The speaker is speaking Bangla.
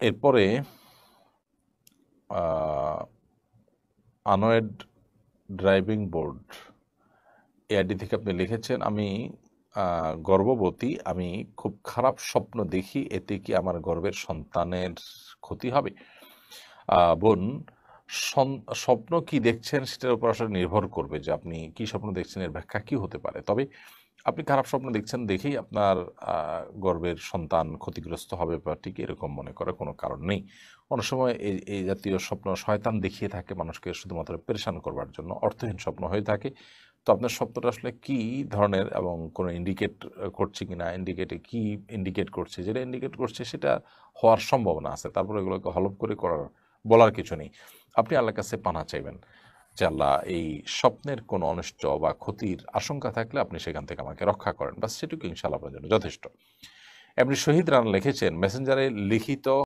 এরপরে আনয়েড ড্রাইভিং বোর্ড এআইডি থেকে আপনি লিখেছেন, আমি গর্ভবতী, আমি খুব খারাপ স্বপ্ন দেখি, এতে কি আমার গর্ভের সন্তানের ক্ষতি হবে? বোন, স্বপ্ন কি দেখছেন সেটার উপর আসলে নির্ভর করবে যে আপনি কি স্বপ্ন দেখছেন, এর ব্যাখ্যা কি হতে পারে। তবে আপনি খারাপ স্বপ্ন দেখছেন দেখেই আপনার গর্ভের সন্তান ক্ষতিগ্রস্ত হবে বা ঠিক এরকম মনে করার কোনো কারণ নেই। অনেক সময় এই জাতীয় স্বপ্ন শয়তান দেখিয়ে থাকে মানুষকে শুধুমাত্র পেরেশান করবার জন্য, অর্থহীন স্বপ্ন হয়ে থাকে। তো আপনার স্বপ্নটা আসলে কী ধরনের এবং কোনো ইন্ডিকেট করছে কি না, কি ইন্ডিকেট করছে, যেটা ইন্ডিকেট করছে সেটা হওয়ার সম্ভাবনা আছে, তারপরে এগুলোকে হলফ করে বলার কিছু নেই। আপনি আল্লাহর কাছে পানা চাইবেন যে আল্লাহ, এই স্বপ্নের কোনো অনিষ্ট বা ক্ষতির আশঙ্কা থাকলে আপনি সেখান থেকে আমাকে রক্ষা করেন, বাস সেটুকু ইনশাআল্লাহ আপনার জন্য যথেষ্ট। এমনি শহীদ রানা লিখেছেন, মেসেঞ্জারে লিখিত